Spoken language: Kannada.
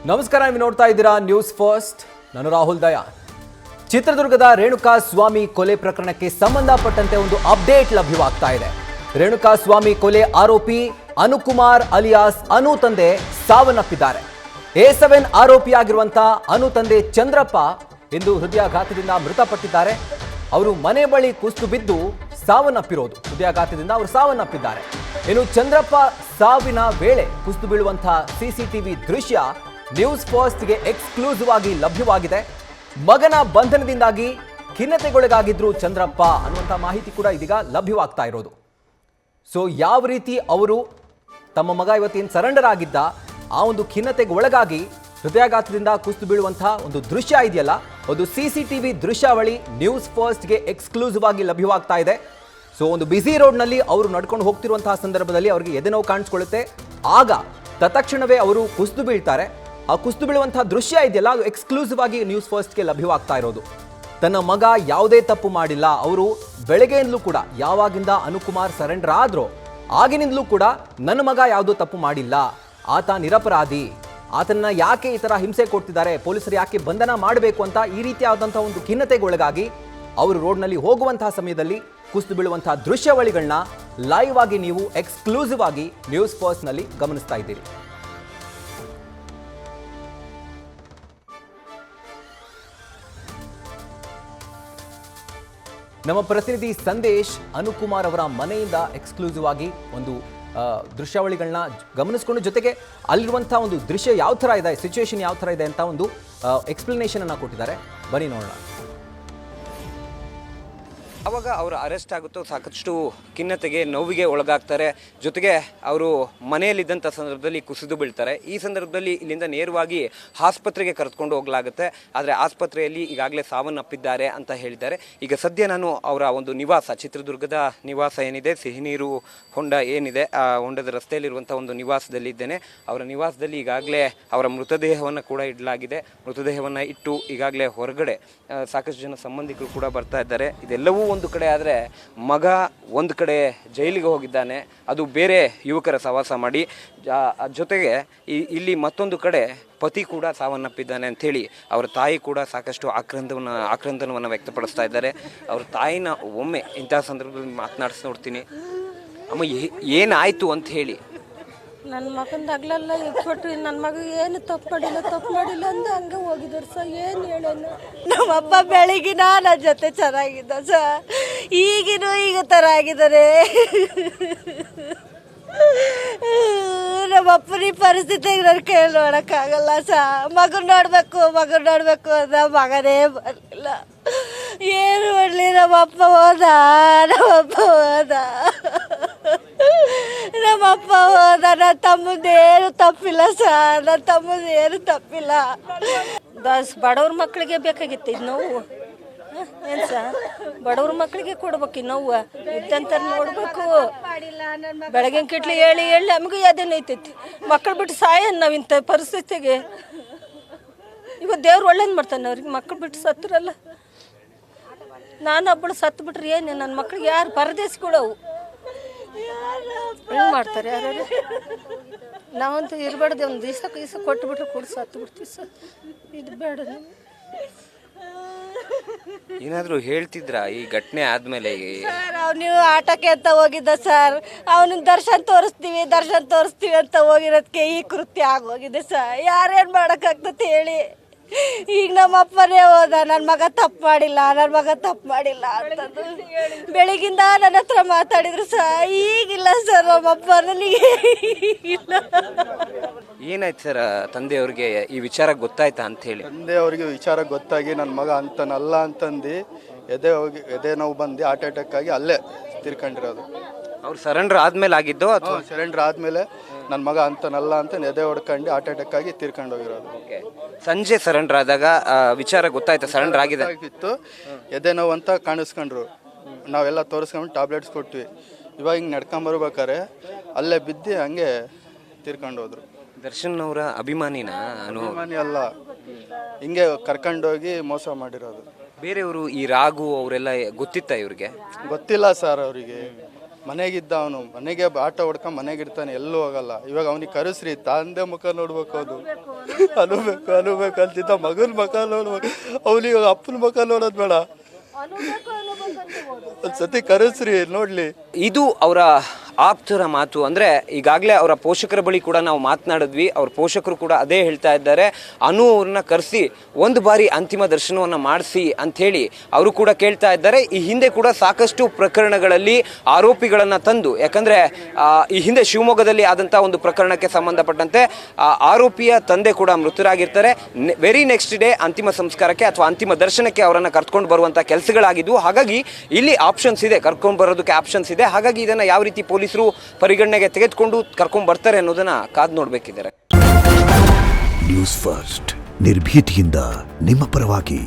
ನಮಸ್ಕಾರ, ನೀವು ನೋಡ್ತಾ ಇದ್ದೀರಾ ನ್ಯೂಸ್ ಫಸ್ಟ್. ನಾನು ರಾಹುಲ್ ದಯಾನ್. ಚಿತ್ರದುರ್ಗದ ರೇಣುಕಾ ಸ್ವಾಮಿ ಕೊಲೆ ಪ್ರಕರಣಕ್ಕೆ ಸಂಬಂಧಪಟ್ಟಂತೆ ಒಂದು ಅಪ್ಡೇಟ್ ಲಭ್ಯವಾಗ್ತಾ ಇದೆ. ರೇಣುಕಾ ಸ್ವಾಮಿ ಕೊಲೆ ಆರೋಪಿ ಅನುಕುಮಾರ್ ಅಲಿಯಾಸ್ ಅನು ತಂದೆ ಸಾವನ್ನಪ್ಪಿದ್ದಾರೆ. A7 ಆರೋಪಿಯಾಗಿರುವಂತಹ ಅನು ತಂದೆ ಚಂದ್ರಪ್ಪ ಇಂದು ಹೃದಯಾಘಾತದಿಂದ ಮೃತಪಟ್ಟಿದ್ದಾರೆ. ಅವರು ಮನೆ ಬಳಿ ಕುಸಿದು ಬಿದ್ದು ಸಾವನ್ನಪ್ಪಿರೋದು. ಹೃದಯಾಘಾತದಿಂದ ಅವರು ಸಾವನ್ನಪ್ಪಿದ್ದಾರೆ. ಇನ್ನು ಚಂದ್ರಪ್ಪ ಸಾವಿನ ವೇಳೆ ಕುಸಿದು ಬೀಳುವಂತಹ ಸಿಸಿಟಿವಿ ದೃಶ್ಯ ನ್ಯೂಸ್ ಫಸ್ಟ್ಗೆ ಎಕ್ಸ್ಕ್ಲೂಸಿವ್ ಆಗಿ ಲಭ್ಯವಾಗಿದೆ. ಮಗನ ಬಂಧನದಿಂದಾಗಿ ಖಿನ್ನತೆಗೊಳಗಾಗಿದ್ರು ಚಂದ್ರಪ್ಪ ಅನ್ನುವಂಥ ಮಾಹಿತಿ ಕೂಡ ಇದೀಗ ಲಭ್ಯವಾಗ್ತಾ ಇರೋದು. ಸೊ ಯಾವ ರೀತಿ ಅವರು ತಮ್ಮ ಮಗ ಇವತ್ತೇನು ಸರೆಂಡರ್ ಆಗಿದ್ದ, ಆ ಒಂದು ಖಿನ್ನತೆಗೆ ಒಳಗಾಗಿ ಹೃದಯಾಘಾತದಿಂದ ಕುಸಿದು ಬೀಳುವಂತಹ ಒಂದು ದೃಶ್ಯ ಇದೆಯಲ್ಲ, ಒಂದು ಸಿಸಿಟಿವಿ ದೃಶ್ಯಾವಳಿ ನ್ಯೂಸ್ ಫಸ್ಟ್ಗೆ ಎಕ್ಸ್ಕ್ಲೂಸಿವ್ ಆಗಿ ಲಭ್ಯವಾಗ್ತಾ ಇದೆ. ಸೊ ಒಂದು ಬಿಸಿ ರೋಡ್ನಲ್ಲಿ ಅವರು ನಡ್ಕೊಂಡು ಹೋಗ್ತಿರುವಂತಹ ಸಂದರ್ಭದಲ್ಲಿ ಅವರಿಗೆ ಎದೆನೋವು ಕಾಣಿಸ್ಕೊಳ್ಳುತ್ತೆ. ಆಗ ತತ್ಕ್ಷಣವೇ ಅವರು ಕುಸಿದು ಬೀಳ್ತಾರೆ. ಆ ಕುಸಿದು ಬೀಳುವಂತಹ ದೃಶ್ಯ ಇದೆಯಲ್ಲ, ಅದು ಎಕ್ಸ್ಕ್ಲೂಸಿವ್ ಆಗಿ ನ್ಯೂಸ್ ಫಸ್ಟ್ಗೆ ಲಭ್ಯವಾಗ್ತಾ ಇರೋದು. ತನ್ನ ಮಗ ಯಾವುದೇ ತಪ್ಪು ಮಾಡಿಲ್ಲ, ಅವರು ಬೆಳಗ್ಗೆಯಿಂದಲೂ ಕೂಡ ಯಾವಾಗಿಂದ ಅನುಕುಮಾರ್ ಸರೆಂಡರ್ ಆದ್ರೋ ಆಗಿನಿಂದಲೂ ಕೂಡ ನನ್ನ ಮಗ ಯಾವುದೋ ತಪ್ಪು ಮಾಡಿಲ್ಲ, ಆತ ನಿರಪರಾಧಿ, ಆತನ ಯಾಕೆ ಈ ಥರ ಹಿಂಸೆ ಕೊಡ್ತಿದ್ದಾರೆ, ಪೊಲೀಸರು ಯಾಕೆ ಬಂಧನ ಮಾಡಬೇಕು ಅಂತ ಈ ರೀತಿಯಾದಂತಹ ಒಂದು ಖಿನ್ನತೆಗೊಳಗಾಗಿ ಅವರು ರೋಡ್ನಲ್ಲಿ ಹೋಗುವಂತಹ ಸಮಯದಲ್ಲಿ ಕುಸಿದು ಬೀಳುವಂತಹ ದೃಶ್ಯಾವಳಿಗಳನ್ನ ಲೈವ್ ಆಗಿ ನೀವು ಎಕ್ಸ್ಕ್ಲೂಸಿವ್ ಆಗಿ ನ್ಯೂಸ್ ಫಸ್ಟ್ನಲ್ಲಿ ಗಮನಿಸ್ತಾ ಇದ್ದೀರಿ. ನಮ್ಮ ಪ್ರತಿನಿಧಿ ಸಂದೇಶ್ ಅನುಕುಮಾರ್ ಅವರ ಮನೆಯಿಂದ ಎಕ್ಸ್ಕ್ಲೂಸಿವ್ ಆಗಿ ಒಂದು ದೃಶ್ಯಾವಳಿಗಳನ್ನ ಗಮನಿಸ್ಕೊಂಡು, ಜೊತೆಗೆ ಅಲ್ಲಿರುವಂತಹ ಒಂದು ದೃಶ್ಯ ಯಾವ ಥರ ಇದೆ, ಸಿಚುವೇಶನ್ ಯಾವ ಥರ ಇದೆ ಅಂತ ಒಂದು ಎಕ್ಸ್ಪ್ಲನೇಷನ್ ಅನ್ನು ಕೊಟ್ಟಿದ್ದಾರೆ. ಬನ್ನಿ ನೋಡೋಣ. ಆವಾಗ ಅವರು ಅರೆಸ್ಟ್ ಆಗುತ್ತೋ ಸಾಕಷ್ಟು ಖಿನ್ನತೆಗೆ ನೋವಿಗೆ ಒಳಗಾಗ್ತಾರೆ. ಜೊತೆಗೆ ಅವರು ಮನೆಯಲ್ಲಿದ್ದಂಥ ಸಂದರ್ಭದಲ್ಲಿ ಕುಸಿದು ಬೀಳ್ತಾರೆ. ಈ ಸಂದರ್ಭದಲ್ಲಿ ಇಲ್ಲಿಂದ ನೇರವಾಗಿ ಆಸ್ಪತ್ರೆಗೆ ಕರೆದುಕೊಂಡು ಹೋಗಲಾಗುತ್ತೆ. ಆದರೆ ಆಸ್ಪತ್ರೆಯಲ್ಲಿ ಈಗಾಗಲೇ ಸಾವನ್ನಪ್ಪಿದ್ದಾರೆ ಅಂತ ಹೇಳಿದ್ದಾರೆ. ಈಗ ಸದ್ಯ ನಾನು ಅವರ ಒಂದು ನಿವಾಸ, ಚಿತ್ರದುರ್ಗದ ನಿವಾಸ ಏನಿದೆ, ಸಿಹಿನೀರು ಹೊಂಡ ಏನಿದೆ, ಆ ಹೊಂಡದ ರಸ್ತೆಯಲ್ಲಿರುವಂಥ ಒಂದು ನಿವಾಸದಲ್ಲಿ ಇದ್ದೇನೆ. ಅವರ ನಿವಾಸದಲ್ಲಿ ಈಗಾಗಲೇ ಅವರ ಮೃತದೇಹವನ್ನು ಕೂಡ ಇಡಲಾಗಿದೆ. ಮೃತದೇಹವನ್ನು ಇಟ್ಟು ಈಗಾಗಲೇ ಹೊರಗಡೆ ಸಾಕಷ್ಟು ಜನ ಸಂಬಂಧಿಕರು ಕೂಡ ಬರ್ತಾ ಇದ್ದಾರೆ. ಇದೆಲ್ಲವೂ ಒಂದು ಕಡೆ ಆದರೆ, ಮಗ ಒಂದು ಕಡೆ ಜೈಲಿಗೆ ಹೋಗಿದ್ದಾನೆ, ಅದು ಬೇರೆ ಯುವಕರ ಸಹವಾಸ ಮಾಡಿ. ಜೊತೆಗೆ ಇಲ್ಲಿ ಮತ್ತೊಂದು ಕಡೆ ಪತಿ ಕೂಡ ಸಾವನ್ನಪ್ಪಿದ್ದಾನೆ ಅಂಥೇಳಿ ಅವರ ತಾಯಿ ಕೂಡ ಸಾಕಷ್ಟು ಆಕ್ರಂದನವನ್ನು ವ್ಯಕ್ತಪಡಿಸ್ತಾ ಇದ್ದಾರೆ. ಅವ್ರ ತಾಯಿನ ಒಮ್ಮೆ ಇಂತಹ ಸಂದರ್ಭದಲ್ಲಿ ಮಾತನಾಡಿಸಿ ನೋಡ್ತೀನಿ. ಅಮ್ಮ, ಏನಾಯಿತು ಅಂತ ಹೇಳಿ. ನನ್ನ ಮಗಂದು ಹಗಲೆಲ್ಲ ಇಟ್ಬಿಟ್ಟು ನನ್ನ ಮಗ ಏನು ತಪ್ಪು ಮಾಡಿಲ್ಲ ಅಂದ ಹಂಗೆ ಹೋಗಿದ್ದಾರೆ ಸರ್. ಏನು ಹೇಳೋಣ, ನಮ್ಮಪ್ಪ ಬೆಳಗಿನ ನನ್ನ ಜೊತೆ ಚೆನ್ನಾಗಿದ್ದ ಸರ್, ಈಗಿನೂ ಈಗ ಥರ ಆಗಿದ್ದಾರೆ. ನಮ್ಮಪ್ಪನ ಪರಿಸ್ಥಿತಿಗೆ ನನ್ನ ಕೈ ನೋಡೋಕ್ಕಾಗಲ್ಲ ಸರ್. ಮಗನ ನೋಡಬೇಕು ಅಂದ ಮಗನೇ ಬರಲಿಲ್ಲ. ಏನು ಮಾಡಲಿ, ನಮ್ಮಪ್ಪ ಹೋದ. ನನ್ನ ತಮ್ಮದೇನು ತಪ್ಪಿಲ್ಲ ಸರ್, ನನ್ನ ತಮ್ಮದೇನು ತಪ್ಪಿಲ್ಲ. ಬಡವ್ರ ಮಕ್ಕಳಿಗೆ ಬೇಕಾಗಿತ್ತು ಇದು ನೋವು. ಏನು ಸರ್, ಬಡವ್ರ ಮಕ್ಕಳಿಗೆ ಕೊಡ್ಬೇಕು ನೋವು. ಇದ್ದಂತ ನೋಡ್ಬೇಕು. ಬೆಳಗಿನ ಕಿಟ್ಲಿ ಹೇಳಿ ನಮಗೂ ಅದೇನೈತೈತಿ. ಮಕ್ಕಳು ಬಿಟ್ಟು ಸಾಯನ್ ನಾವು ಇಂಥ ಪರಿಸ್ಥಿತಿಗೆ. ಇವತ್ತು ದೇವ್ರು ಒಳ್ಳೇದು ಮಾಡ್ತಾನೆ ಅವ್ರಿಗೆ. ಮಕ್ಕಳು ಬಿಟ್ಟು ಸತ್ತರಲ್ಲ, ನಾನು ಒಬ್ಬಳು ಸತ್ತು ಬಿಟ್ರೆ ಏನು, ನನ್ನ ಮಕ್ಳಿಗೆ ಯಾರು ಪರದೇಶಿಗಳವು ಹೆಂಗೆ ಮಾಡ್ತಾರೆ ಯಾರು? ನಾವಂತೂ ಇರಬಾರ್ದು. ಒಂದು ದಿವಸ ಕೊಟ್ಟುಬಿಟ್ರೆ ಕೊಡು ಸತ್ತು ಬಿಡ್ತೀವಿ ಸರ್. ಇದು ಬೇಡ. ಏನಾದರೂ ಹೇಳ್ತಿದ್ರಾ ಈ ಘಟನೆ ಆದಮೇಲೆ? ಸರ್, ನೀವು ಆಟಕ್ಕೆ ಅಂತ ಹೋಗಿದ್ದ ಸರ್, ಅವನ ದರ್ಶನ ತೋರಿಸ್ತೀವಿ ಅಂತ ಹೋಗಿರೋದಕ್ಕೆ ಈ ಕೃತ್ಯ ಆಗೋಗಿದೆ ಸರ್. ಯಾರೇನು ಮಾಡೋಕ್ಕಾಗ್ತದೆ ಹೇಳಿ. ಈಗ ನಮ್ಮ ಅಪ್ಪನೇ ಹೋದ, ನನ್ನ ಮಗ ತಪ್ಪು ಮಾಡಿಲ್ಲ ಅಂತಂದು ಬೆಳಗಿಂದ ನನ್ನ ಹತ್ರ ಮಾತಾಡಿದ್ರು ಸರ್. ಈಗಿಲ್ಲ ಸರ್, ನಮ್ಮಪ್ಪ ನನಗೆ ಇಲ್ಲ. ಏನಾಯ್ತು ಸರ್, ತಂದೆಯವ್ರಿಗೆ ಈ ವಿಚಾರ ಗೊತ್ತಾಯ್ತಾ ಅಂತ ಹೇಳಿ? ತಂದೆಯವ್ರಿಗೆ ವಿಚಾರ ಗೊತ್ತಾಗಿ ನನ್ನ ಮಗ ಅಂತನಲ್ಲ ಅಂತಂದು ಎದೆ ನೋವು ಬಂದು ಹಾರ್ಟ್ ಅಟ್ಯಾಕ್ ಆಗಿ ಅಲ್ಲೇ ತೀರ್ಕೊಂಡಿರೋದು. ಅವ್ರು ಸರೆಂಡರ್ ಆದ್ಮೇಲೆ ಆಗಿದ್ದು ಅಥವಾ ಸರೆಂಡರ್ ಆದ್ಮೇಲೆ ನನ್ನ ಮಗ ಅಂತನಲ್ಲ ಅಂತ ಎದೆ ಹೊಡ್ಕೊಂಡು ಹಾರ್ಟ್ ಅಟ್ಯಾಕ್ ಆಗಿ ತೀರ್ಕೊಂಡು ಹೋಗಿರೋದು. ಸಂಜೆ ಸರೆಂಡರ್ ಆದಾಗ ವಿಚಾರ ಗೊತ್ತಾಯ್ತು ಸರೆಂಡರ್ ಆಗಿದೆ ಆಗಿತ್ತು. ಎದೆ ನೋವು ಅಂತ ಕಾಣಿಸ್ಕೊಂಡ್ರು. ನಾವೆಲ್ಲ ತೋರಿಸ್ಕೊಂಡು ಟ್ಯಾಬ್ಲೆಟ್ಸ್ ಕೊಟ್ವಿ. ಇವಾಗ ಹಿಂಗೆ ನಡ್ಕೊಂಬರ್ಬೇಕಾರೆ ಅಲ್ಲೇ ಬಿದ್ದು ಹಂಗೆ ತೀರ್ಕೊಂಡು ಹೋದ್ರು. ದರ್ಶನ್ ಅವರ ಅಭಿಮಾನಿ ಅಲ್ಲ, ಹಿಂಗೆ ಕರ್ಕೊಂಡೋಗಿ ಮೋಸ ಮಾಡಿರೋದು. ಬೇರೆಯವರು ಈ ರಾಘು ಅವರೆಲ್ಲ ಗೊತ್ತಿತ್ತ ಇವ್ರಿಗೆ? ಗೊತ್ತಿಲ್ಲ ಸರ್ ಅವರಿಗೆ. ಮನೆಗಿದ್ದ ಅವನು ಮನೆಗೆ ಆಟೋ ಹೊಡ್ಕೊಂಡು ಮನೆಗಿರ್ತಾನೆ, ಎಲ್ಲೂ ಹೋಗಲ್ಲ. ಇವಾಗ ಅವನಿಗೆ ಕರೆಸ್ರಿ, ತಂದೆ ಮುಖ ನೋಡ್ಬೇಕು, ಅದು ಅನುಬೇಕು ಅಂತಿದ್ದ ಮಗನ ಮುಖ ನೋಡ್ಬೇಕು. ಅವನಿಗೆ ಅಪ್ಪನ ಮುಖ ನೋಡೋದು ಬೇಡ, ಒಂದ್ಸತಿ ಕರೆಸ್ರಿ ನೋಡ್ಲಿ. ಇದು ಅವರ ಆಪ್ತರ ಮಾತು. ಅಂದರೆ ಈಗಾಗಲೇ ಅವರ ಪೋಷಕರ ಬಳಿ ಕೂಡ ನಾವು ಮಾತನಾಡಿದ್ವಿ. ಅವ್ರ ಪೋಷಕರು ಕೂಡ ಅದೇ ಹೇಳ್ತಾ ಇದ್ದಾರೆ. ಅನು ಅವ್ರನ್ನ ಕರೆಸಿ ಒಂದು ಬಾರಿ ಅಂತಿಮ ದರ್ಶನವನ್ನು ಮಾಡಿಸಿ ಅಂಥೇಳಿ ಅವರು ಕೂಡ ಕೇಳ್ತಾ ಇದ್ದಾರೆ. ಈ ಹಿಂದೆ ಕೂಡ ಸಾಕಷ್ಟು ಪ್ರಕರಣಗಳಲ್ಲಿ ಆರೋಪಿಗಳನ್ನು ತಂದು, ಯಾಕಂದರೆ ಈ ಹಿಂದೆ ಶಿವಮೊಗ್ಗದಲ್ಲಿ ಆದಂಥ ಒಂದು ಪ್ರಕರಣಕ್ಕೆ ಸಂಬಂಧಪಟ್ಟಂತೆ ಆರೋಪಿಯ ತಂದೆ ಕೂಡ ಮೃತರಾಗಿರ್ತಾರೆ. ವೆರಿ ನೆಕ್ಸ್ಟ್ ಡೇ ಅಂತಿಮ ಸಂಸ್ಕಾರಕ್ಕೆ ಅಥವಾ ಅಂತಿಮ ದರ್ಶನಕ್ಕೆ ಅವರನ್ನು ಕರ್ಕೊಂಡು ಬರುವಂಥ ಕೆಲಸಗಳಾಗಿದ್ವು. ಹಾಗಾಗಿ ಇಲ್ಲಿ ಆಪ್ಷನ್ಸ್ ಇದೆ, ಕರ್ಕೊಂಡು ಬರೋದಕ್ಕೆ ಆಪ್ಷನ್ಸ್ ಇದೆ. ಹಾಗಾಗಿ ಇದನ್ನು ಯಾವ ರೀತಿ ಪೊಲೀಸರು ಪರಿಗಣನೆಗೆ ತೆಗೆದುಕೊಂಡು ಕರ್ಕೊಂಡು ಬರ್ತಾರೆ ಅನ್ನೋದನ್ನ ಕಾದು ನೋಡ್ಬೇಕಿದ್ದಾರೆ. ನ್ಯೂಸ್ ಫಸ್ಟ್ ನಿರ್ಭೀತಿಯಿಂದ ನಿಮ್ಮ ಪರವಾಗಿ.